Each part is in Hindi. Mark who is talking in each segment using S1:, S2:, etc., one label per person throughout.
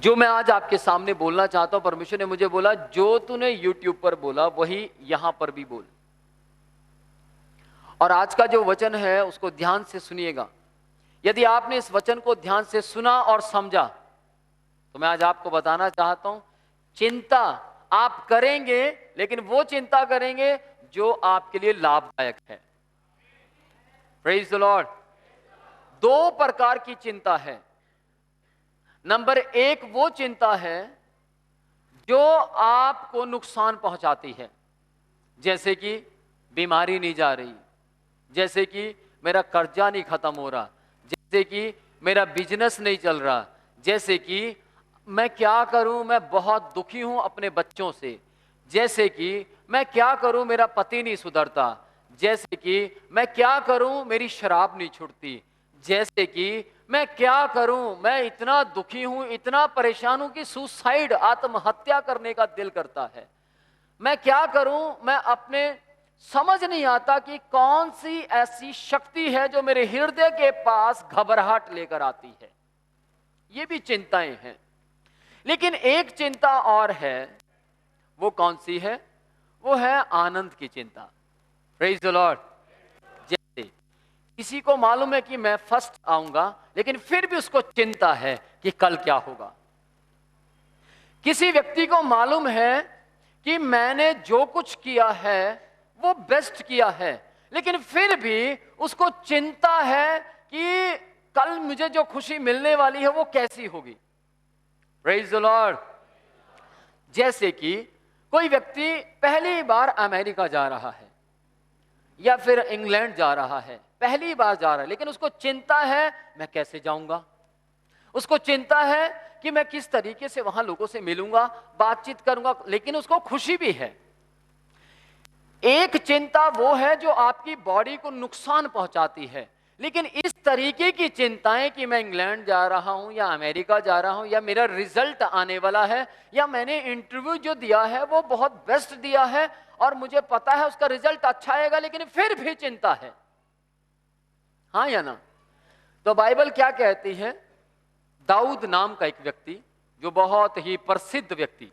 S1: जो मैं आज आपके सामने बोलना चाहता हूं, परमेश्वर ने मुझे बोला जो तूने यूट्यूब पर बोला वही यहां पर भी बोल। और आज का जो वचन है उसको ध्यान से सुनिएगा। यदि आपने इस वचन को ध्यान से सुना और समझा तो मैं आज आपको बताना चाहता हूं, चिंता आप करेंगे, लेकिन वो चिंता करेंगे जो आपके लिए लाभदायक है। Praise the Lord. दो प्रकार की चिंता है। नंबर एक वो चिंता है जो आपको नुकसान पहुंचाती है, जैसे कि बीमारी नहीं जा रही, जैसे कि मेरा कर्जा नहीं खत्म हो रहा, जैसे कि मेरा बिजनेस नहीं चल रहा, जैसे कि मैं क्या करूं, मैं बहुत दुखी हूं अपने बच्चों से, जैसे कि मैं क्या करूं, मेरा पति नहीं सुधरता, जैसे कि मैं क्या करूं, मेरी शराब नहीं छूटती, जैसे कि मैं क्या करूं, मैं इतना दुखी हूं, इतना परेशान हूं कि सुसाइड, आत्महत्या करने का दिल करता है। मैं क्या करूं, मैं अपने समझ नहीं आता कि कौन सी ऐसी शक्ति है जो मेरे हृदय के पास घबराहट लेकर आती है। ये भी चिंताएं हैं। लेकिन एक चिंता और है, वो कौन सी है? वो है आनंद की चिंता। Praise the Lord. जैसे किसी को मालूम है कि मैं फर्स्ट आऊंगा, लेकिन फिर भी उसको चिंता है कि कल क्या होगा। किसी व्यक्ति को मालूम है कि मैंने जो कुछ किया है वो बेस्ट किया है, लेकिन फिर भी उसको चिंता है कि कल मुझे जो खुशी मिलने वाली है वो कैसी होगी। Praise the Lord. जैसे कि कोई व्यक्ति पहली बार अमेरिका जा रहा है या फिर इंग्लैंड जा रहा है, पहली बार जा रहा है, लेकिन उसको चिंता है मैं कैसे जाऊंगा, उसको चिंता है कि मैं किस तरीके से वहां लोगों से मिलूंगा, बातचीत करूंगा, लेकिन उसको खुशी भी है। एक चिंता वो है जो आपकी बॉडी को नुकसान पहुंचाती है, लेकिन इस तरीके की चिंताएं कि मैं इंग्लैंड जा रहा हूं या अमेरिका जा रहा हूं, या मेरा रिजल्ट आने वाला है, या मैंने इंटरव्यू जो दिया है वो बहुत बेस्ट दिया है और मुझे पता है उसका रिजल्ट अच्छा आएगा, लेकिन फिर भी चिंता है। हाँ या ना? तो बाइबल क्या कहती है? दाऊद नाम का एक व्यक्ति, जो बहुत ही प्रसिद्ध व्यक्ति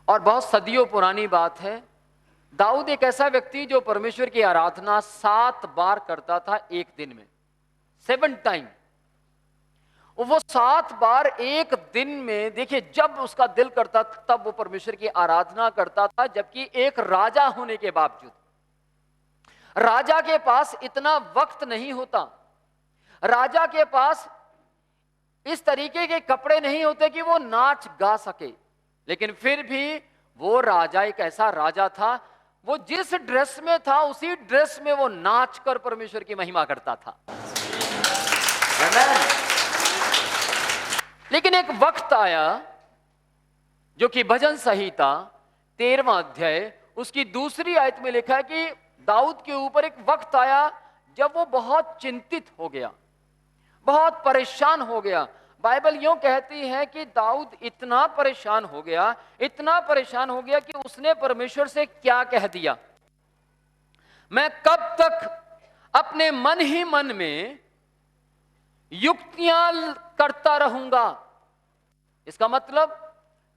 S1: और बहुत सदियों पुरानी बात है, दाऊद एक ऐसा व्यक्ति जो परमेश्वर की आराधना 7 बार करता था एक दिन में, 7 टाइम। वो 7 बार एक दिन में, देखिए, जब उसका दिल करता तब वो परमेश्वर की आराधना करता था, जबकि एक राजा होने के बावजूद। राजा के पास इतना वक्त नहीं होता, राजा के पास इस तरीके के कपड़े नहीं होते कि वो नाच गा सके, लेकिन फिर भी वो राजा एक ऐसा राजा था, वो जिस ड्रेस में था उसी ड्रेस में वो नाच कर परमेश्वर की महिमा करता था। लेकिन एक वक्त आया, जो कि भजन संहिता 13वां अध्याय उसकी दूसरी आयत में लिखा है कि दाऊद के ऊपर एक वक्त आया जब वो बहुत चिंतित हो गया, बहुत परेशान हो गया। बाइबल यूं कहती है कि दाऊद इतना परेशान हो गया, इतना परेशान हो गया कि उसने परमेश्वर से क्या कह दिया, मैं कब तक अपने मन ही मन में युक्तियां करता रहूंगा। इसका मतलब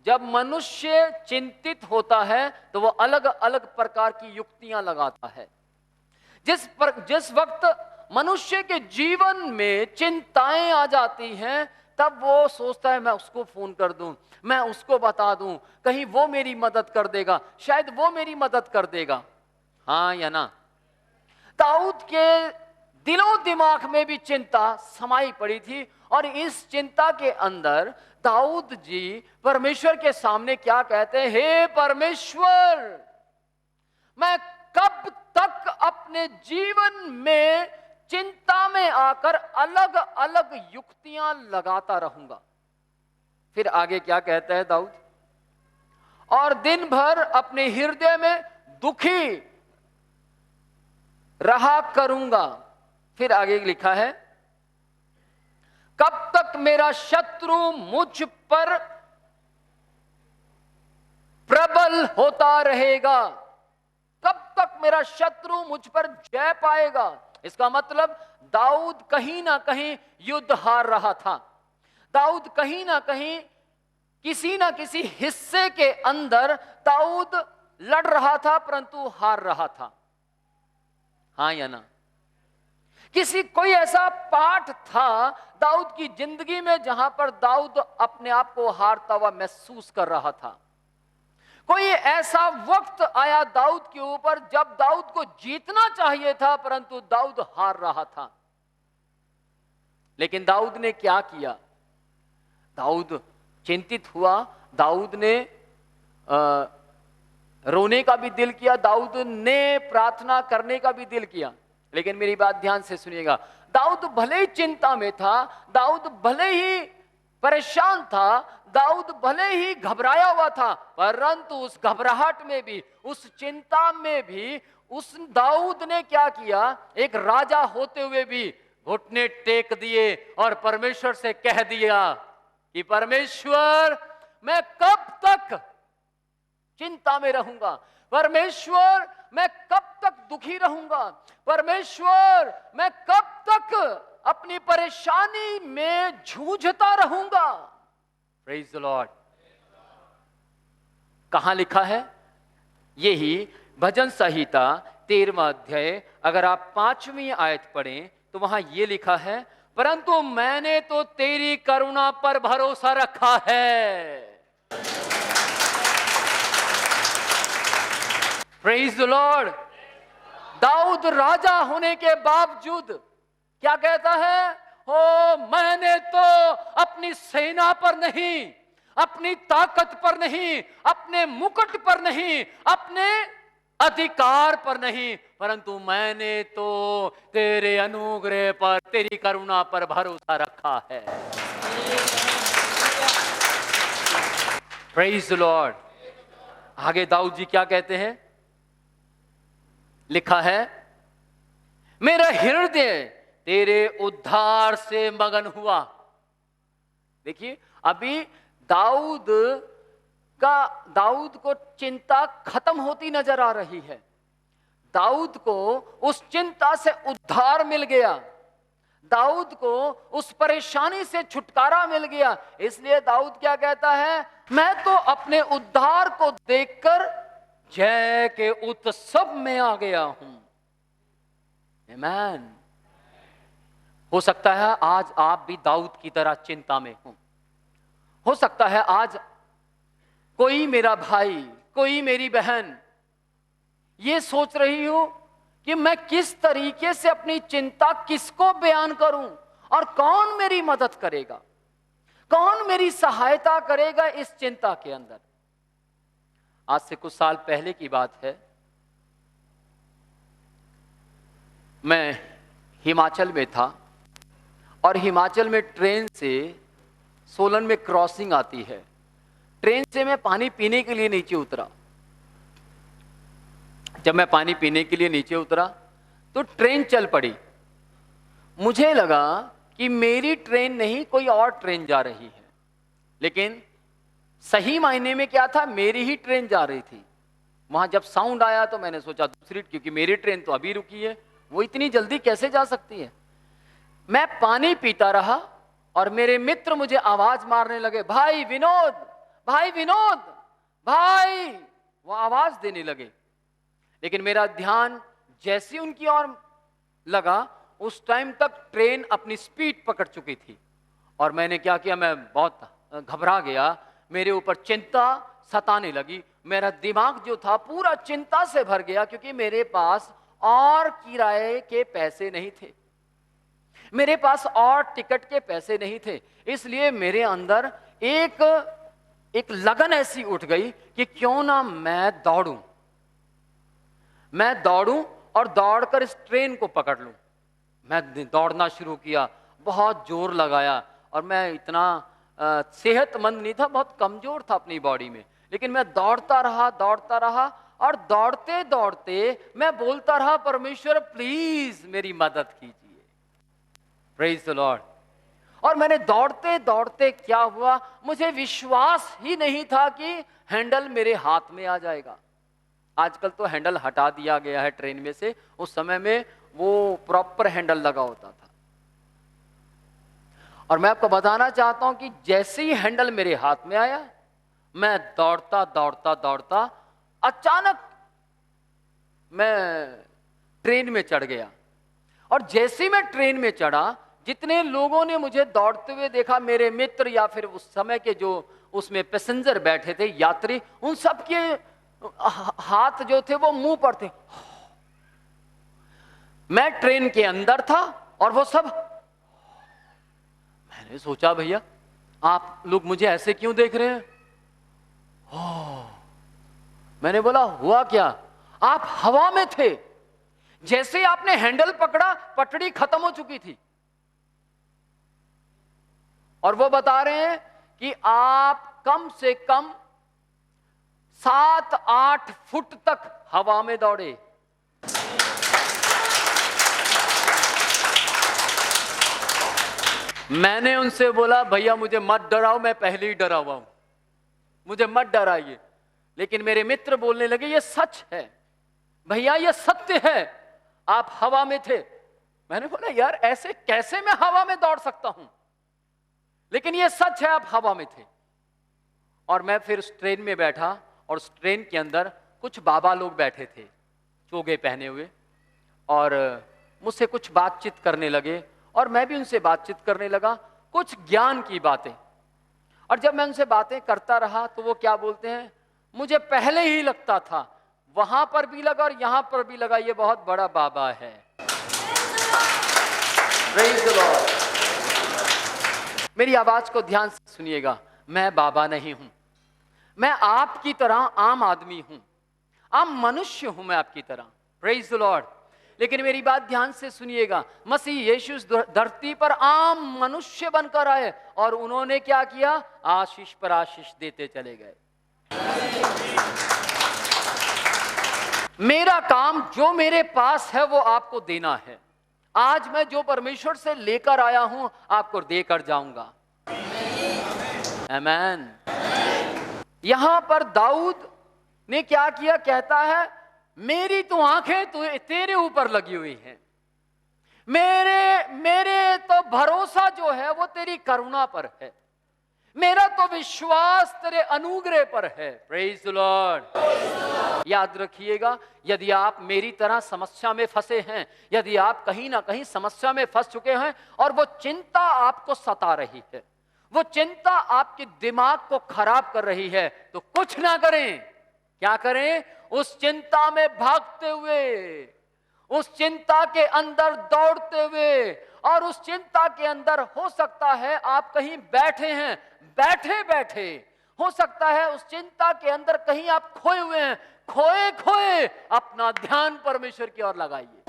S1: जब मनुष्य चिंतित होता है तो वो अलग अलग प्रकार की युक्तियां लगाता है। जिस वक्त मनुष्य के जीवन में चिंताएं आ जाती हैं, तब वो सोचता है मैं उसको फोन कर दूं, मैं उसको बता दूं, कहीं वो मेरी मदद कर देगा, शायद वो मेरी मदद कर देगा। हाँ या ना? दाऊद के दिलो दिमाग में भी चिंता समाई पड़ी थी, और इस चिंता के अंदर दाऊद जी परमेश्वर के सामने क्या कहते हैं? हे परमेश्वर, मैं कब तक अपने जीवन में चिंता में आकर अलग अलग युक्तियां लगाता रहूंगा। फिर आगे क्या कहता है दाऊद? और दिन भर अपने हृदय में दुखी रहा करूंगा। फिर आगे लिखा है, कब तक मेरा शत्रु मुझ पर प्रबल होता रहेगा, कब तक मेरा शत्रु मुझ पर जय पाएगा। इसका मतलब दाऊद कहीं ना कहीं युद्ध हार रहा था, दाऊद कहीं ना कहीं किसी ना किसी हिस्से के अंदर दाऊद लड़ रहा था, परंतु हार रहा था। हाँ या ना? कोई ऐसा पाठ था दाऊद की जिंदगी में जहां पर दाऊद अपने आप को हारता हुआ महसूस कर रहा था। कोई ऐसा वक्त आया दाऊद के ऊपर जब दाऊद को जीतना चाहिए था, परंतु दाऊद हार रहा था। लेकिन दाऊद ने क्या किया? दाऊद चिंतित हुआ, दाऊद ने रोने का भी दिल किया, दाऊद ने प्रार्थना करने का भी दिल किया। लेकिन मेरी बात ध्यान से सुनिएगा, दाऊद भले ही चिंता में था, दाऊद भले ही परेशान था, दाऊद भले ही घबराया हुआ था, परंतु उस घबराहट में भी, उस चिंता में भी, उस दाऊद ने क्या किया? एक राजा होते हुए भी घुटने टेक दिए और परमेश्वर से कह दिया कि परमेश्वर, मैं कब तक चिंता में रहूंगा? परमेश्वर, मैं कब तक दुखी रहूंगा? परमेश्वर, मैं कब तक अपनी परेशानी में जूझता रहूंगा? Praise the Lord. कहां लिखा है? यही भजन संहिता 13वां अध्याय, अगर आप 5वीं आयत पढ़ें तो वहां यह लिखा है, परंतु मैंने तो तेरी करुणा पर भरोसा रखा है। Praise the Lord. दाऊद राजा होने के बावजूद क्या कहता है? ओ, मैंने तो अपनी सेना पर नहीं, अपनी ताकत पर नहीं, अपने मुकुट पर नहीं, अपने अधिकार पर नहीं, परंतु मैंने तो तेरे अनुग्रह पर, तेरी करुणा पर भरोसा रखा है। Praise the Lord. आगे दाऊद जी क्या कहते हैं? लिखा है, मेरा हृदय तेरे उद्धार से मगन हुआ। देखिए, अभी दाऊद को चिंता खत्म होती नजर आ रही है। दाऊद को उस चिंता से उद्धार मिल गया, दाऊद को उस परेशानी से छुटकारा मिल गया। इसलिए दाऊद क्या कहता है? मैं तो अपने उद्धार को देखकर जय के उत्सव में आ गया हूं। आमीन। हो सकता है आज आप भी दाऊद की तरह चिंता में हो सकता है आज कोई मेरा भाई, कोई मेरी बहन ये सोच रही हो कि मैं किस तरीके से अपनी चिंता किसको बयान करूं और कौन मेरी मदद करेगा, कौन मेरी सहायता करेगा इस चिंता के अंदर। आज से कुछ साल पहले की बात है, मैं हिमाचल में था और हिमाचल में ट्रेन से सोलन में क्रॉसिंग आती है। ट्रेन से मैं पानी पीने के लिए नीचे उतरा। जब मैं पानी पीने के लिए नीचे उतरा तो ट्रेन चल पड़ी। मुझे लगा कि मेरी ट्रेन नहीं, कोई और ट्रेन जा रही है, लेकिन सही मायने में क्या था? मेरी ही ट्रेन जा रही थी। वहां जब साउंड आया तो मैंने सोचा दूसरी, क्योंकि मेरी ट्रेन तो अभी रुकी है, वो इतनी जल्दी कैसे जा सकती है। मैं पानी पीता रहा और मेरे मित्र मुझे आवाज मारने लगे, भाई विनोद, भाई विनोद, भाई, वो आवाज देने लगे। लेकिन मेरा ध्यान जैसे उनकी ओर लगा, उस टाइम तक ट्रेन अपनी स्पीड पकड़ चुकी थी और मैंने क्या किया? मैं बहुत घबरा गया, मेरे ऊपर चिंता सताने लगी। मेरा दिमाग जो था पूरा चिंता से भर गया, क्योंकि मेरे पास और किराए के पैसे नहीं थे, मेरे पास और टिकट के पैसे नहीं थे। इसलिए मेरे अंदर एक लगन ऐसी उठ गई कि क्यों ना मैं दौड़ूं और दौड़कर इस ट्रेन को पकड़ लूं। मैं दौड़ना शुरू किया, बहुत जोर लगाया और मैं इतना सेहतमंद नहीं था, बहुत कमजोर था अपनी बॉडी में, लेकिन मैं दौड़ता रहा और दौड़ते दौड़ते मैं बोलता रहा, परमेश्वर प्लीज मेरी मदद कीजिए। Praise the Lord. और मैंने दौड़ते दौड़ते क्या हुआ, मुझे विश्वास ही नहीं था कि हैंडल मेरे हाथ में आ जाएगा। आजकल तो हैंडल हटा दिया गया है ट्रेन में से, उस समय में वो प्रॉपर हैंडल लगा होता था। और मैं आपको बताना चाहता हूं कि जैसे ही हैंडल मेरे हाथ में आया, मैं दौड़ता दौड़ता दौड़ता अचानक मैं ट्रेन में चढ़ गया। और जैसे ही मैं ट्रेन में चढ़ा, जितने लोगों ने मुझे दौड़ते हुए देखा, मेरे मित्र या फिर उस समय के जो उसमें पैसेंजर बैठे थे, यात्री, उन सब के हाथ जो थे वो मुंह पर थे। मैं ट्रेन के अंदर था और वो सब, मैंने सोचा भैया आप लोग मुझे ऐसे क्यों देख रहे हैं? मैंने बोला हुआ क्या? आप हवा में थे, जैसे ही आपने हैंडल पकड़ा पटड़ी खत्म हो चुकी थी। और वो बता रहे हैं कि आप कम से कम 7-8 फुट तक हवा में दौड़े। मैंने उनसे बोला भैया मुझे मत डराओ, मैं पहले ही डरा हुआ हूं, मुझे मत डराइए। लेकिन मेरे मित्र बोलने लगे ये सच है भैया, ये सत्य है, आप हवा में थे। मैंने बोला यार ऐसे कैसे मैं हवा में दौड़ सकता हूं? लेकिन ये सच है, आप हवा में थे। और मैं फिर उस ट्रेन में बैठा और उस ट्रेन के अंदर कुछ बाबा लोग बैठे थे चोगे पहने हुए, और मुझसे कुछ बातचीत करने लगे और मैं भी उनसे बातचीत करने लगा, कुछ ज्ञान की बातें। और जब मैं उनसे बातें करता रहा तो वो क्या बोलते हैं, मुझे पहले ही लगता था, वहां पर भी लगा और यहां पर भी लगा, ये बहुत बड़ा बाबा है। Praise the Lord। मेरी आवाज को ध्यान से सुनिएगा, मैं बाबा नहीं हूं, मैं आपकी तरह आम आदमी हूं, आम मनुष्य हूं मैं आपकी तरह। Praise the Lord. लेकिन मेरी बात ध्यान से सुनिएगा, मसीह यीशु इस धरती पर आम मनुष्य बनकर आए और उन्होंने क्या किया? आशीष पर आशीष देते चले गए। मेरा काम जो मेरे पास है वो आपको देना है। आज मैं जो परमेश्वर से लेकर आया हूं आपको देकर जाऊंगा। आमीन। यहां पर दाऊद ने क्या किया? कहता है मेरी तो आंखें तो तेरे ऊपर लगी हुई हैं, मेरे तो भरोसा जो है वो तेरी करुणा पर है, मेरा तो विश्वास तेरे अनुग्रह पर है। Praise the Lord. याद रखिएगा, यदि आप मेरी तरह समस्या में फंसे हैं, यदि आप कहीं ना कहीं समस्या में फंस चुके हैं और वो चिंता आपको सता रही है, वो चिंता आपके दिमाग को खराब कर रही है, तो कुछ ना करें। क्या करें? उस चिंता में भागते हुए, उस चिंता के अंदर दौड़ते हुए, और उस चिंता के अंदर हो सकता है आप कहीं बैठे हैं, बैठे बैठे हो सकता है उस चिंता के अंदर कहीं आप खोए हुए हैं, खोए खोए अपना ध्यान परमेश्वर की ओर लगाइए।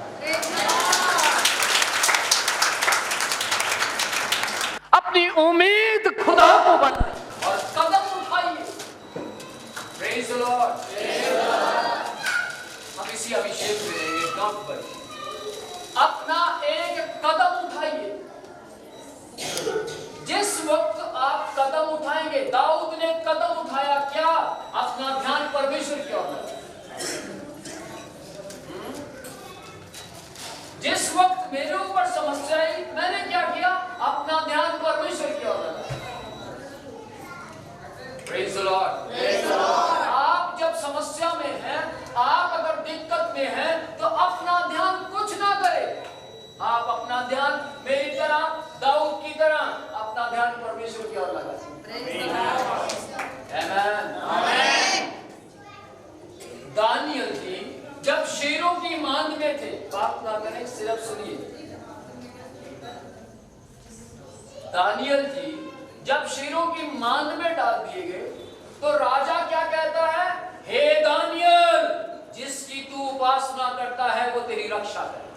S1: अपनी उम्मीद खुदा को बनाइए और कदम उठाइए। Praise the Lord. हम इसी अभिषेक में रहेंगे। Don't worry. अपना एक कदम उठाइए। जिस वक्त आप कदम उठाएंगे, दाऊद ने कदम उठाया, क्या? अपना ध्यान परमेश्वर की ओर लगाया। जिस वक्त मेरे ऊपर समस्या आई, मैंने क्या किया? अपना ध्यान परमेश्वर की ओर लगाया। Praise the Lord. आप जब समस्या में हैं, आप अगर दिक्कत में हैं, तो अपना ध्यान कुछ ना करें। आप अपना ध्यान मेरी तरह, दाऊद की तरह अपना ध्यान परमेश्वर की ओर लगाएं। आमीन। दानियल जी जब शेरों की मांद में थे, बात ना करें, सिर्फ सुनिए। दानियल जी जब शेरों की मांद में डाल दिए गए, तो राजा क्या कहता है? हे दानियल, जिसकी तू उपासना करता है वो तेरी रक्षा करे।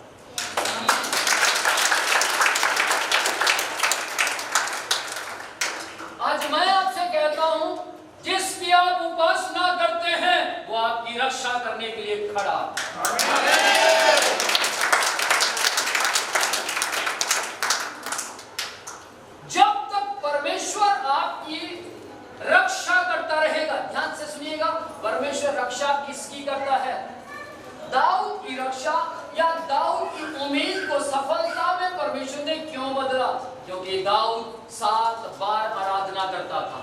S1: आज मैं आपसे कहता हूं, जिसकी आप उपासना करते हैं वो आपकी रक्षा करने के लिए खड़ा। जब तक परमेश्वर आपकी रक्षा करता रहेगा, ध्यान से सुनिएगा, परमेश्वर रक्षा किसकी करता है? दाऊद की रक्षा या दाऊद की उम्मीद को सफलता में परमेश्वर ने क्यों बदला? क्योंकि दाऊद 7 बार आराधना करता था।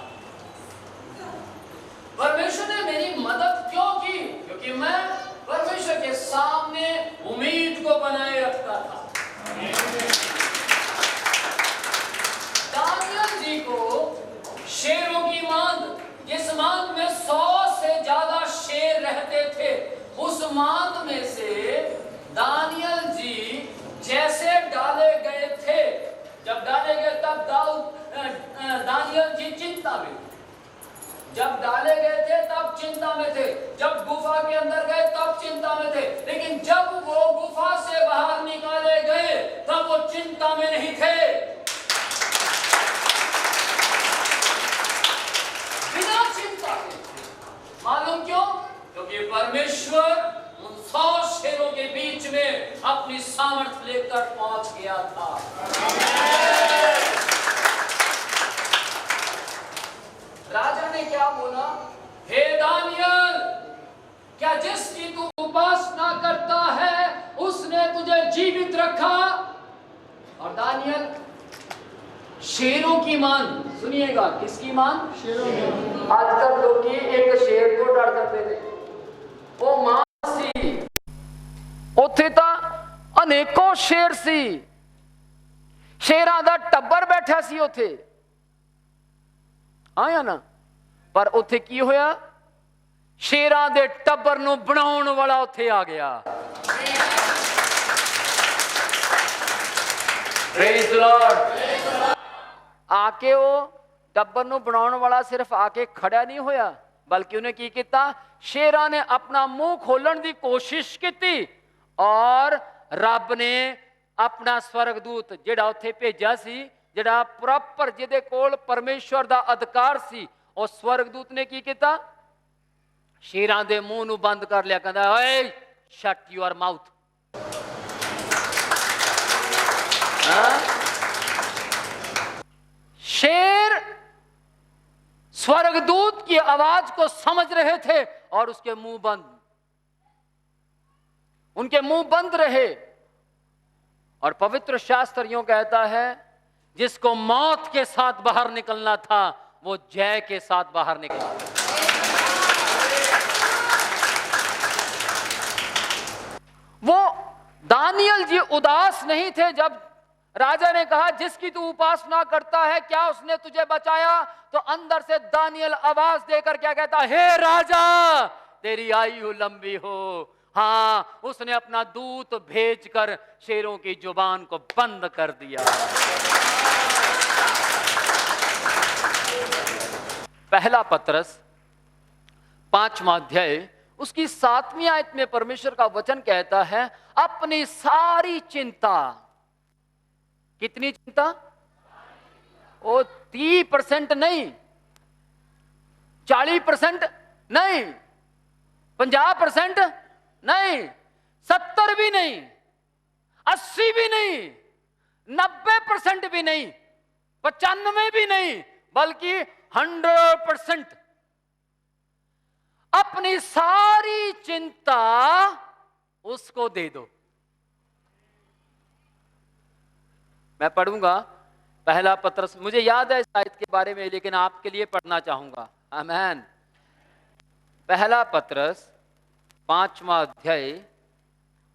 S1: परमेश्वर ने मेरी मदद क्यों की? क्योंकि मैं परमेश्वर के सामने उम्मीद को बनाए रखता था। दानियल जी को शेरों की मांद, जिस मांद में 100 से ज्यादा शेर रहते थे, उस मांद में से दानियल जी जैसे डाले गए थे, जब डाले गए तब दानियल जी चिंता में, जब डाले गए थे तब चिंता में थे, जब गुफा के अंदर गए तब चिंता में थे, लेकिन जब वो गुफा से बाहर निकाले गए तब वो चिंता में नहीं थे। बिना चिंता के। मालूम क्यों? क्योंकि परमेश्वर उन 100 शेरों के बीच में अपनी सामर्थ्य लेकर पहुंच गया था। राजा ने क्या बोला? हे दानियल, क्या जिसकी तू उपासना करता है उसने तुझे जीवित रखा? और दानियल शेरों की मान, सुनिएगा, किसकी मान? शेरों की। आजकल लोग एक शेर को डर करते थे, वो मां सी ਉੱਥੇ ਤਾਂ ਅਨੇਕੋ ਸ਼ੇਰ ਸੀ, ਸ਼ੇਰਾਂ ਦਾ ਟੱਬਰ ਬੈਠਾ ਸੀ ਉੱਥੇ, ਆਇਆ ਨਾ। ਪਰ ਉੱਥੇ ਕੀ ਹੋਇਆ? ਸ਼ੇਰਾਂ ਦੇ ਟੱਬਰ ਨੂੰ ਬਣਾਉਣ ਵਾਲਾ ਉੱਥੇ ਆ ਗਿਆ। Praise the Lord. ਆਕੇ ਉਹ ਟੱਬਰ ਨੂੰ ਬਣਾਉਣ ਵਾਲਾ ਸਿਰਫ ਆਕੇ ਖੜਾ ਨਹੀਂ ਹੋਇਆ, ਬਲਕਿ ਉਹਨੇ ਕੀ ਕੀਤਾ? ਸ਼ੇਰਾਂ ਨੇ ਆਪਣਾ ਮੂੰਹ ਖੋਲਣ ਦੀ ਕੋਸ਼ਿਸ਼ ਕੀਤੀ और रब ने अपना स्वर्गदूत जिहड़ा उत्थे भेजा सी, जिहड़ा प्रॉपर जिहदे कोल परमेश्वर दा अधिकार सी, उस स्वर्गदूत ने की कीता? शेरां दे मुंह नूं बंद कर लिया। कहंदा ओए शट योर माउथ। शेर स्वर्गदूत की आवाज को समझ रहे थे और उसके मुंह बंद, उनके मुंह बंद रहे। और पवित्र शास्त्र यूं कहता है, जिसको मौत के साथ बाहर निकलना था वो जय के साथ बाहर निकला। वो दानियल जी उदास नहीं थे जब राजा ने कहा जिसकी तू उपासना करता है क्या उसने तुझे बचाया? तो अंदर से दानियल आवाज देकर क्या कहता? हे राजा, तेरी आयु लंबी हो। हाँ, उसने अपना दूत भेजकर शेरों की जुबान को बंद कर दिया। पहला पत्रस 5वां अध्याय उसकी 7वीं आयत में परमेश्वर का वचन कहता है, अपनी सारी चिंता, कितनी चिंता? वो 30% नहीं, 40% नहीं, 50% नहीं, 70 भी नहीं, 80 भी नहीं, 90% भी नहीं, 95 भी नहीं, बल्कि 100% अपनी सारी चिंता उसको दे दो। मैं पढ़ूंगा पहला पत्रस, मुझे याद है इस आयत के बारे में, लेकिन आपके लिए पढ़ना चाहूंगा। आमीन। पहला पत्रस 5वां अध्याय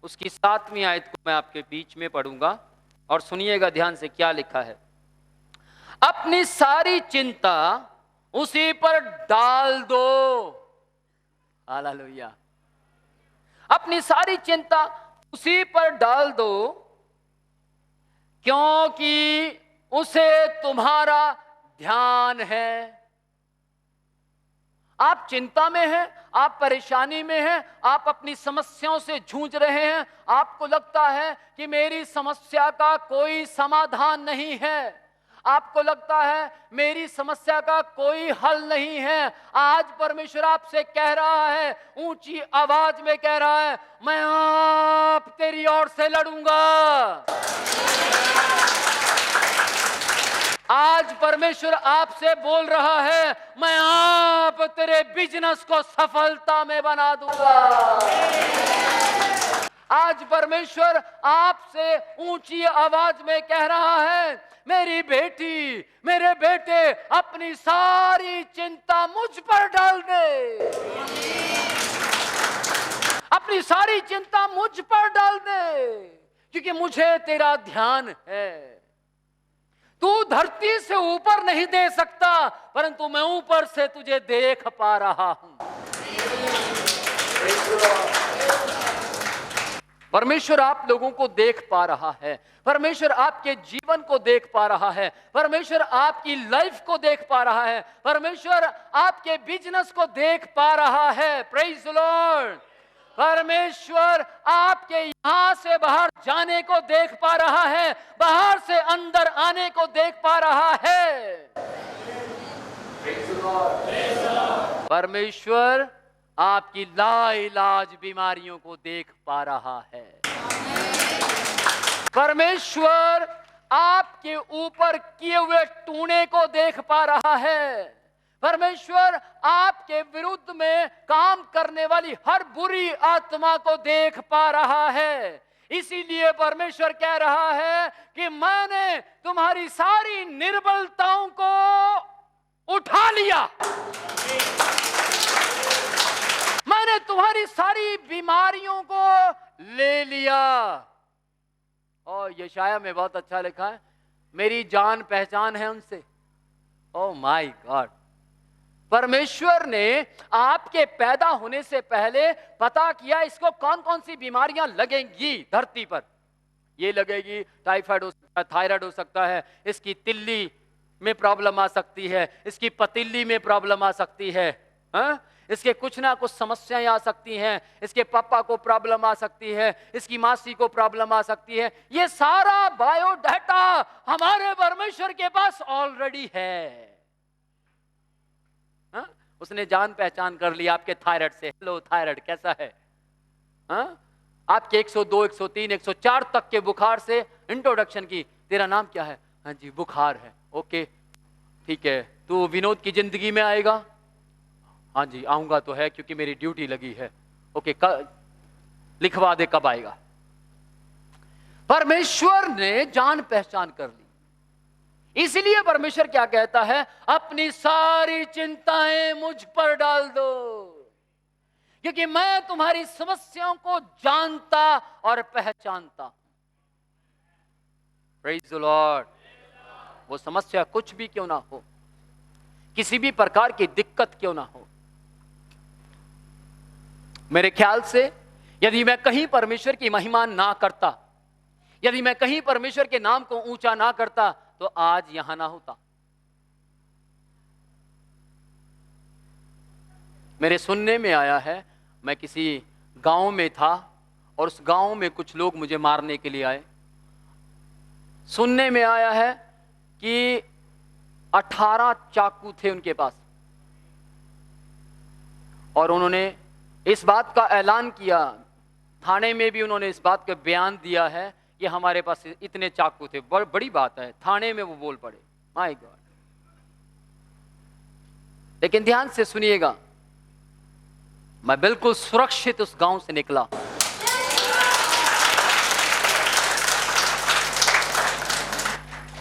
S1: उसकी 7वीं आयत को मैं आपके बीच में पढ़ूंगा और सुनिएगा ध्यान से क्या लिखा है। अपनी सारी चिंता उसी पर डाल दो। हालेलुया। अपनी सारी चिंता उसी पर डाल दो, क्योंकि उसे तुम्हारा ध्यान है। आप चिंता में हैं, आप परेशानी में हैं, आप अपनी समस्याओं से जूझ रहे हैं, आपको लगता है कि मेरी समस्या का कोई समाधान नहीं है, आपको लगता है मेरी समस्या का कोई हल नहीं है। आज परमेश्वर आपसे कह रहा है, ऊंची आवाज में कह रहा है, मैं आप तेरी ओर से लड़ूंगा। आज परमेश्वर आपसे बोल रहा है, मैं आप तेरे बिजनेस को सफलता में बना दूंगा। आज परमेश्वर आपसे ऊंची आवाज में कह रहा है, मेरी बेटी, मेरे बेटे, अपनी सारी चिंता मुझ पर डाल दे, अपनी सारी चिंता मुझ पर डाल दे, क्योंकि मुझे तेरा ध्यान है। तू धरती से ऊपर नहीं दे सकता, परंतु मैं ऊपर से तुझे देख पा रहा हूं। परमेश्वर आप लोगों को देख पा रहा है, परमेश्वर आपके जीवन को देख पा रहा है, परमेश्वर आपकी लाइफ को देख पा रहा है, परमेश्वर आपके बिजनेस को देख पा रहा है। Praise the Lord. परमेश्वर आपके यहां से बाहर जाने को देख पा रहा है, बाहर से अंदर आने को देख पा रहा है। परमेश्वर आपकी लाइलाज बीमारियों को देख पा रहा है। परमेश्वर आपके ऊपर किए हुए टूने को देख पा रहा है। परमेश्वर आपके विरुद्ध में काम करने वाली हर बुरी आत्मा को देख पा रहा है। इसीलिए परमेश्वर कह रहा है कि मैंने तुम्हारी सारी निर्बलताओं को उठा लिया, मैंने तुम्हारी सारी बीमारियों को ले लिया। और यशाया में बहुत अच्छा लिखा है, मेरी जान पहचान है उनसे। Oh my God. परमेश्वर ने आपके पैदा होने से पहले पता किया इसको कौन कौन सी बीमारियां लगेंगी धरती पर। ये लगेगी, टाइफाइड हो सकता है, थायराइड हो सकता है, इसकी तिल्ली में प्रॉब्लम आ सकती है, इसकी पतीली में प्रॉब्लम आ सकती है, हा? इसके कुछ ना कुछ समस्याएं आ सकती हैं, इसके पापा को प्रॉब्लम आ सकती है, इसकी मासी को प्रॉब्लम आ सकती है। ये सारा बायोडाटा हमारे परमेश्वर के पास ऑलरेडी है। हा? उसने जान पहचान कर ली आपके थायराइड से। हेलो थायराइड, कैसा है? हा? आपके 102, 103, 104 तक के बुखार से इंट्रोडक्शन की, तेरा नाम क्या है? हाँ जी बुखार है। ओके ठीक है, तू विनोद की जिंदगी में आएगा? हाँ जी आऊंगा तो है, क्योंकि मेरी ड्यूटी लगी है। ओके लिखवा दे कब आएगा। परमेश्वर ने जान पहचान कर ली। इसलिए परमेश्वर क्या कहता है, अपनी सारी चिंताएं मुझ पर डाल दो, क्योंकि मैं तुम्हारी समस्याओं को जानता और पहचानता हूं। Praise the Lord. वो समस्या कुछ भी क्यों ना हो, किसी भी प्रकार की दिक्कत क्यों ना हो, मेरे ख्याल से यदि मैं कहीं परमेश्वर की महिमा ना करता, यदि मैं कहीं परमेश्वर के नाम को ऊंचा ना करता, तो आज यहां ना होता। मेरे सुनने में आया है, मैं किसी गांव में था और उस गांव में कुछ लोग मुझे मारने के लिए आए। सुनने में आया है कि 18 चाकू थे उनके पास, और उन्होंने इस बात का ऐलान किया, थाने में भी उन्होंने इस बात का बयान दिया है कि हमारे पास इतने चाकू थे। बड़ी बात है, थाने में वो बोल पड़े। My God. लेकिन ध्यान से सुनिएगा, मैं बिल्कुल सुरक्षित उस गांव से निकला।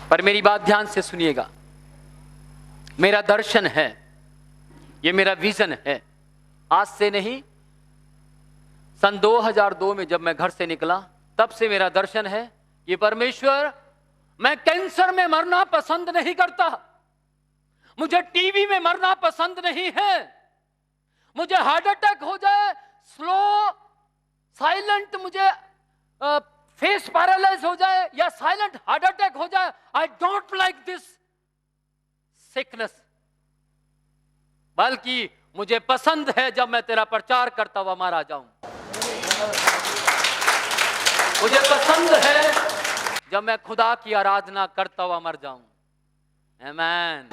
S1: पर मेरी बात ध्यान से सुनिएगा, मेरा दर्शन है, ये मेरा विजन है। आज से नहीं, सन 2002 में जब मैं घर से निकला, तब से मेरा दर्शन है कि परमेश्वर, मैं कैंसर में मरना पसंद नहीं करता, मुझे टीबी में मरना पसंद नहीं है, मुझे हार्ट अटैक हो जाए, स्लो साइलेंट मुझे फेस पैरालाइज हो जाए या साइलेंट हार्ट अटैक हो जाए, I don't like this sickness, बल्कि मुझे पसंद है जब मैं तेरा प्रचार करता हुआ मारा जाऊं। मुझे पसंद है जब मैं खुदा की आराधना करता हुआ मर जाऊं। आमीन।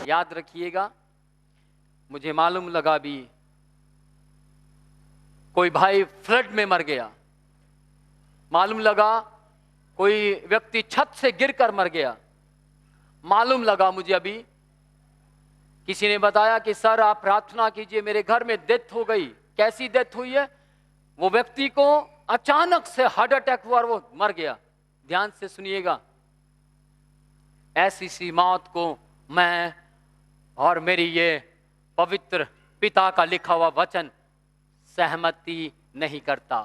S1: याद रखिएगा, मुझे मालूम लगा भी कोई भाई फ्लड में मर गया, मालूम लगा कोई व्यक्ति छत से गिरकर मर गया, मालूम लगा मुझे अभी किसी ने बताया कि सर आप प्रार्थना कीजिए, मेरे घर में डेथ हो गई। कैसी डेथ हुई है? वो व्यक्ति को अचानक से हार्ट अटैक हुआ और वो मर गया। ध्यान से सुनिएगा, ऐसी सी मौत को मैं और मेरी ये पवित्र पिता का लिखा हुआ वचन सहमति नहीं करता।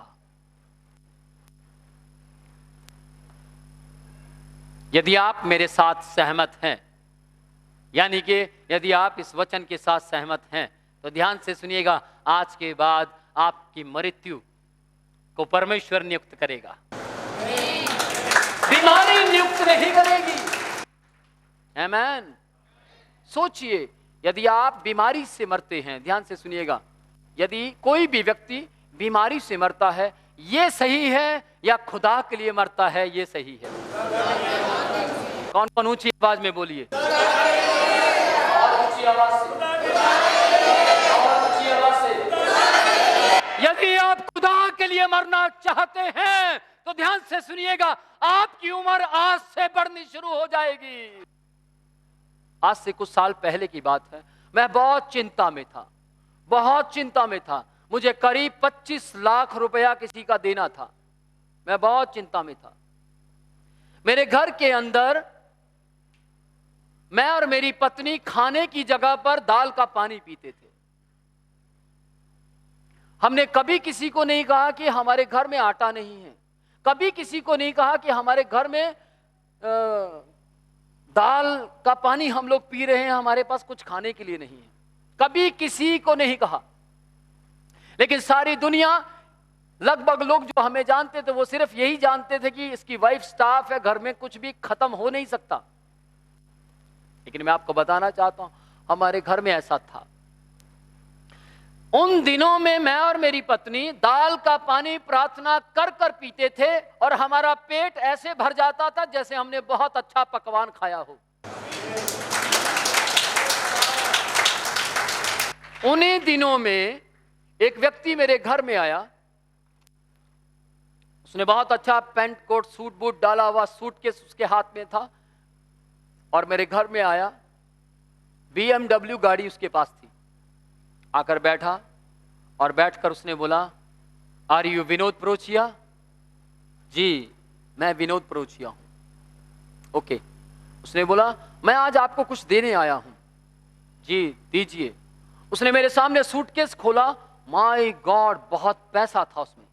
S1: यदि आप मेरे साथ सहमत हैं, यानी कि यदि आप इस वचन के साथ सहमत हैं, तो ध्यान से सुनिएगा, आज के बाद आपकी मृत्यु को परमेश्वर नियुक्त करेगा, बीमारी नियुक्त नहीं करेगी। आमीन। सोचिए, यदि आप बीमारी से मरते हैं, ध्यान से सुनिएगा, यदि कोई भी व्यक्ति बीमारी से मरता है, ये सही है या खुदा के लिए मरता है, ये सही है? कौन कौन ऊंची आवाज में बोलिए, और ऊंची आवाज से, और ऊंची आवाज से। यदि आप खुदा के लिए मरना चाहते हैं तो ध्यान से सुनिएगा, आपकी उम्र आज से बढ़नी शुरू हो जाएगी। आज से कुछ साल पहले की बात है, मैं बहुत चिंता में था, बहुत चिंता में था। मुझे करीब 25 लाख रुपया किसी का देना था। मैं बहुत चिंता में था। मेरे घर के अंदर मैं और मेरी पत्नी खाने की जगह पर दाल का पानी पीते थे। हमने कभी किसी को नहीं कहा कि हमारे घर में आटा नहीं है, कभी किसी को नहीं कहा कि हमारे घर में दाल का पानी हम लोग पी रहे हैं, हमारे पास कुछ खाने के लिए नहीं है, कभी किसी को नहीं कहा। लेकिन सारी दुनिया, लगभग लोग जो हमें जानते थे वो सिर्फ यही जानते थे कि इसकी वाइफ स्टाफ है, घर में कुछ भी खत्म हो नहीं सकता। लेकिन मैं आपको बताना चाहता हूं, हमारे घर में ऐसा था। उन दिनों में मैं और मेरी पत्नी दाल का पानी प्रार्थना कर कर पीते थे और हमारा पेट ऐसे भर जाता था जैसे हमने बहुत अच्छा पकवान खाया हो। उन्हीं दिनों में एक व्यक्ति मेरे घर में आया। उसने बहुत अच्छा पैंट कोट सूट बूट डाला हुआ सूटकेस उसके हाथ में था और मेरे घर में आया। BMW गाड़ी उसके पास थी। आकर बैठा और बैठकर उसने बोला, आर यू विनोद प्रोचिया? जी, मैं विनोद प्रोचिया हूं। ओके। उसने बोला, मैं आज आपको कुछ देने आया हूं। जी, दीजिए। उसने मेरे सामने सूटकेस खोला। माय गॉड, बहुत पैसा था उसमें,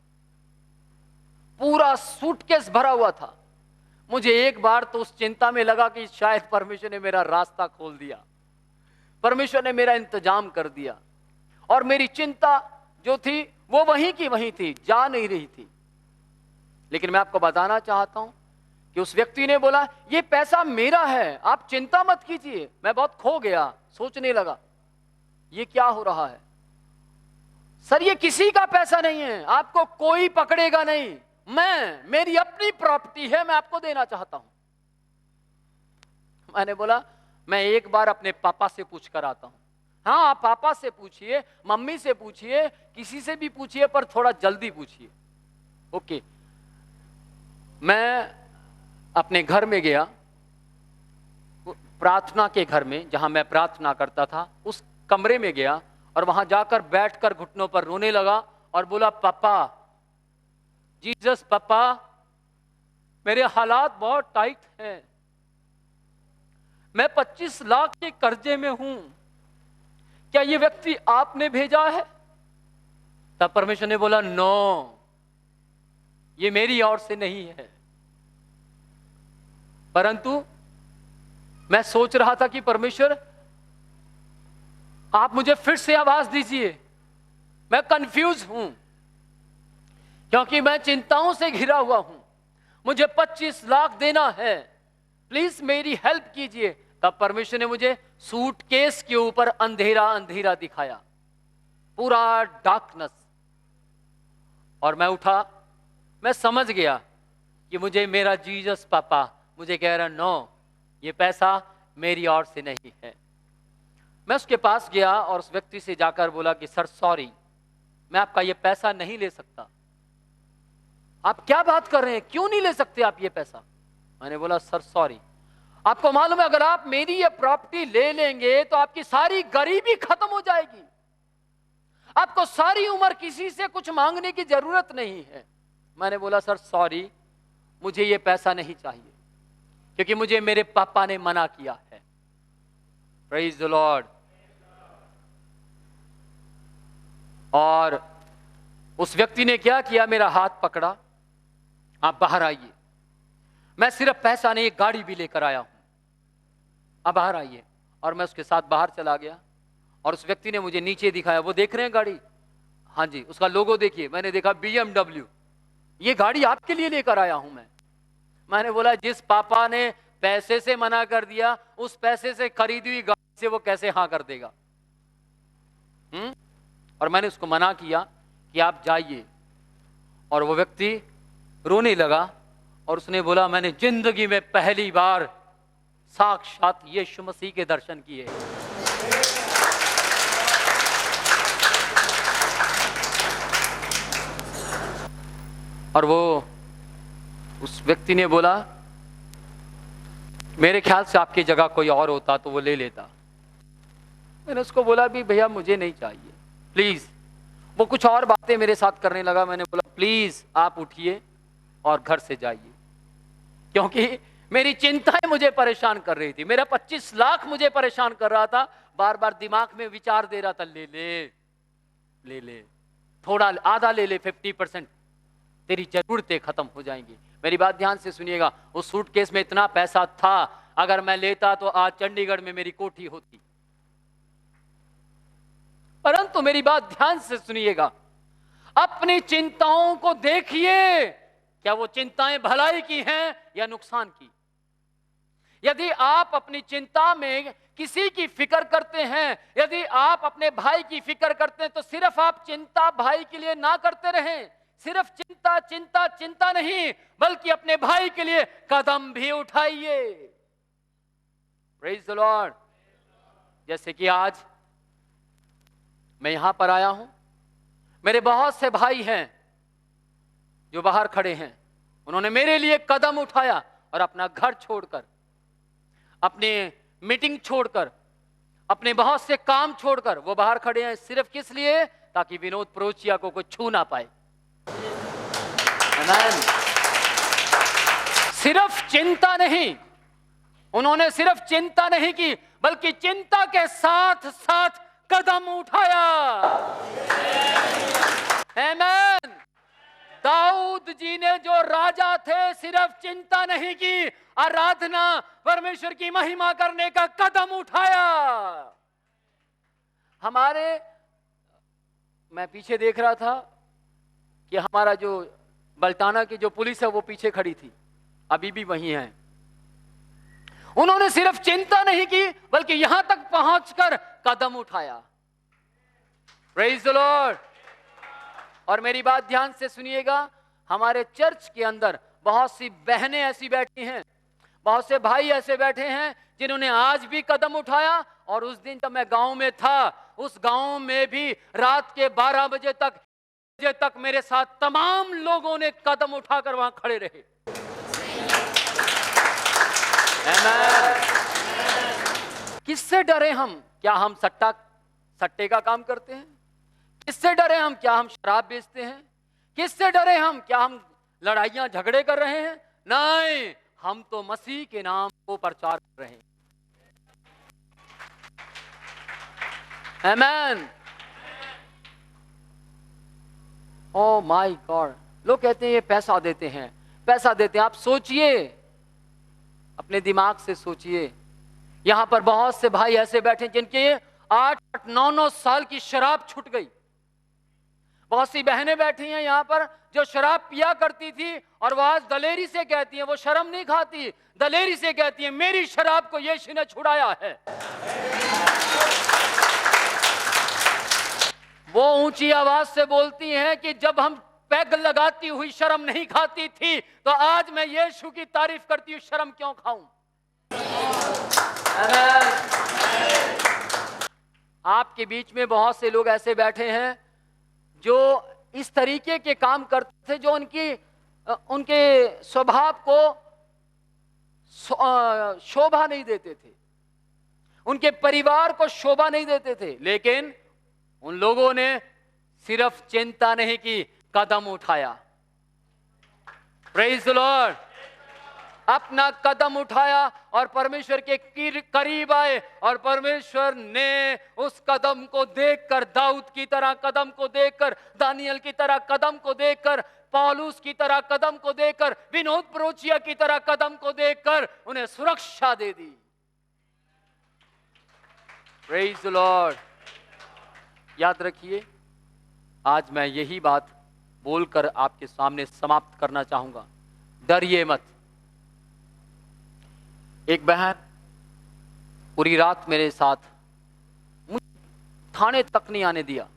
S1: पूरा सूटकेस भरा हुआ था। मुझे एक बार तो उस चिंता में लगा कि शायद परमेश्वर ने मेरा रास्ता खोल दिया, परमेश्वर ने मेरा इंतजाम कर दिया। और मेरी चिंता जो थी वो वहीं की वहीं थी, जा नहीं रही थी। लेकिन मैं आपको बताना चाहता हूं कि उस व्यक्ति ने बोला, ये पैसा मेरा है, आप चिंता मत कीजिए। मैं बहुत खो गया, सोचने लगा ये क्या हो रहा है। सर, ये किसी का पैसा नहीं है, आपको कोई पकड़ेगा नहीं, मेरी अपनी प्रॉपर्टी है, मैं आपको देना चाहता हूं। मैंने बोला, मैं एक बार अपने पापा से पूछ कर आता हूं। हाँ, आप पापा से पूछिए, मम्मी से पूछिए, किसी से भी पूछिए, पर थोड़ा जल्दी पूछिए। ओके। मैं अपने घर में गया, प्रार्थना के घर में जहां मैं प्रार्थना करता था, उस कमरे में गया और वहां जाकर बैठकर घुटनों पर रोने लगा और बोला, पापा, जीसस पापा, मेरे हालात बहुत टाइट हैं, मैं 25 लाख के कर्जे में हूं, क्या ये व्यक्ति आपने भेजा है? तब परमेश्वर ने बोला, नो, ये मेरी ओर से नहीं है। परंतु मैं सोच रहा था कि परमेश्वर, आप मुझे फिर से आवाज दीजिए, मैं कंफ्यूज हूं क्योंकि मैं चिंताओं से घिरा हुआ हूं, मुझे 25 लाख देना है, प्लीज मेरी हेल्प कीजिए। तब परमेश्वर ने मुझे सूटकेस के ऊपर अंधेरा अंधेरा दिखाया, पूरा डार्कनेस। और मैं उठा, मैं समझ गया कि मुझे मेरा जीसस पापा मुझे कह रहा, नो, ये पैसा मेरी ओर से नहीं है। मैं उसके पास गया और उस व्यक्ति से जाकर बोला कि सर सॉरी, मैं आपका ये पैसा नहीं ले सकता। आप क्या बात कर रहे हैं, क्यों नहीं ले सकते आप ये पैसा? मैंने बोला, सर सॉरी, आपको मालूम है अगर आप मेरी ये प्रॉपर्टी ले लेंगे तो आपकी सारी गरीबी खत्म हो जाएगी, आपको सारी उम्र किसी से कुछ मांगने की जरूरत नहीं है। मैंने बोला सर सॉरी, मुझे ये पैसा नहीं चाहिए, क्योंकि मुझे मेरे पापा ने मना किया है। Praise the Lord. और उस व्यक्ति ने क्या किया, मेरा हाथ पकड़ा, आप बाहर आइए। मैं सिर्फ पैसा नहीं, एक गाड़ी भी लेकर आया हूं, आप बाहर आइए। और मैं उसके साथ बाहर चला गया और उस व्यक्ति ने मुझे नीचे दिखाया, वो देख रहे हैं गाड़ी, हाँ जी, उसका लोगो देखिए। मैंने देखा BMW, ये गाड़ी आपके लिए लेकर आया हूं मैं। मैंने बोला जिस पापा ने पैसे से मना कर दिया, उस पैसे से खरीदी हुई गाड़ी से वो कैसे हाँ कर देगा? और मैंने उसको मना किया कि आप जाइए। और वो व्यक्ति रोने लगा और उसने बोला मैंने जिंदगी में पहली बार साक्षात यीशु मसीह के दर्शन किए। और वो उस व्यक्ति ने बोला मेरे ख्याल से आपकी जगह कोई और होता तो वो ले लेता। मैंने उसको बोला भी भैया मुझे नहीं चाहिए, प्लीज। वो कुछ और बातें मेरे साथ करने लगा। मैंने बोला प्लीज आप उठिए और घर से जाइए, क्योंकि मेरी चिंताएं मुझे परेशान कर रही थी। मेरा 25 लाख मुझे परेशान कर रहा था। बार बार दिमाग में विचार दे रहा था, ले ले ले ले, थोड़ा आधा ले ले, 50%, तेरी जरूरतें खत्म हो जाएंगी। मेरी बात ध्यान से सुनिएगा, उस सूटकेस में इतना पैसा था, अगर मैं लेता तो आज चंडीगढ़ में मेरी कोठी होती। परंतु मेरी बात ध्यान से सुनिएगा, अपनी चिंताओं को देखिए, क्या वो चिंताएं भलाई की हैं या नुकसान की। यदि आप अपनी चिंता में किसी की फिक्र करते हैं, यदि आप अपने भाई की फिक्र करते हैं, तो सिर्फ आप चिंता भाई के लिए ना करते रहें। सिर्फ चिंता चिंता चिंता नहीं, बल्कि अपने भाई के लिए कदम भी उठाइए। Praise the Lord. जैसे कि आज मैं यहां पर आया हूं, मेरे बहुत से भाई हैं जो बाहर खड़े हैं, उन्होंने मेरे लिए कदम उठाया और अपना घर छोड़कर, अपने मीटिंग छोड़कर, अपने बहुत से काम छोड़कर वो बाहर खड़े हैं। सिर्फ किस लिए? ताकि विनोद प्रोचिया को कोई छू ना पाए। आमीन। सिर्फ चिंता नहीं, उन्होंने सिर्फ चिंता नहीं की, बल्कि चिंता के साथ साथ कदम उठाया। आमीन। दाऊद जी ने जो राजा थे, सिर्फ चिंता नहीं की, आराधना, परमेश्वर की महिमा करने का कदम उठाया। मैं पीछे देख रहा था कि हमारा जो बल्टाना की जो पुलिस है वो पीछे खड़ी थी, अभी भी वही है। उन्होंने सिर्फ चिंता नहीं की, बल्कि यहां तक पहुंचकर कदम उठाया। Praise the Lord. और मेरी बात ध्यान से सुनिएगा, हमारे चर्च के अंदर बहुत सी बहनें ऐसी बैठी हैं, बहुत से भाई ऐसे बैठे हैं जिन्होंने आज भी कदम उठाया। और उस दिन जब मैं गांव में था, उस गांव में भी रात के 12 बजे तक मेरे साथ तमाम लोगों ने कदम उठाकर वहां खड़े रहे। किससे डरे हम? क्या हम सट्टे का काम करते हैं? किससे डरे हम? क्या हम शराब बेचते हैं? किससे डरे हम? क्या हम लड़ाइयां झगड़े कर रहे हैं? नहीं, हम तो मसीह के नाम को प्रचार कर रहे हैं। आमीन। Oh my God. लोग कहते हैं ये पैसा देते हैं, पैसा देते हैं। आप सोचिए, अपने दिमाग से सोचिए। यहां पर बहुत से भाई ऐसे बैठे जिनके 8-9 साल की शराब छूट गई। बहुत सी बहनें बैठी हैं यहां पर जो शराब पिया करती थी, और वो आज दलेरी से कहती हैं, वो शर्म नहीं खाती, दलेरी से कहती हैं मेरी शराब को यीशु ने छुड़ाया है। वो ऊंची आवाज से बोलती हैं कि जब हम पैग लगाती हुई शर्म नहीं खाती थी, तो आज मैं यीशु की तारीफ करती हूं, शर्म क्यों खाऊं? आपके बीच में बहुत से लोग ऐसे बैठे हैं जो इस तरीके के काम करते थे, जो उनके स्वभाव को शोभा नहीं देते थे, उनके परिवार को शोभा नहीं देते थे। लेकिन उन लोगों ने सिर्फ चिंता नहीं की, कदम उठाया। Praise the Lord. अपना कदम उठाया और परमेश्वर के करीब आए, और परमेश्वर ने उस कदम को देखकर, दाऊद की तरह कदम को देखकर, दानियल की तरह कदम को देखकर, पौलुस की तरह कदम को देखकर, विनोद प्रोचिया की तरह कदम को देखकर उन्हें सुरक्षा दे दी। Praise the Lord. याद रखिए, आज मैं यही बात बोलकर आपके सामने समाप्त करना चाहूंगा। डरिए मत। एक बहन पूरी रात मेरे साथ, मुझे थाने तक नहीं आने दिया,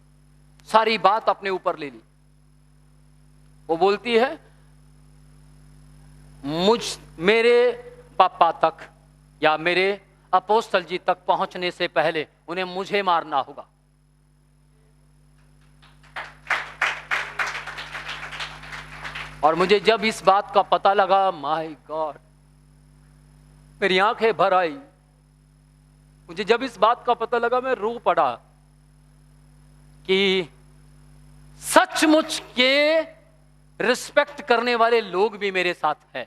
S1: सारी बात अपने ऊपर ले ली। वो बोलती है मेरे पापा तक या मेरे अपोस्तल जी तक पहुंचने से पहले उन्हें मुझे मारना होगा। और मुझे जब इस बात का पता लगा, माय गॉड, मेरी आंखें भर आई। मुझे जब इस बात का पता लगा, मैं रो पड़ा कि सचमुच के रिस्पेक्ट करने वाले लोग भी मेरे साथ हैं।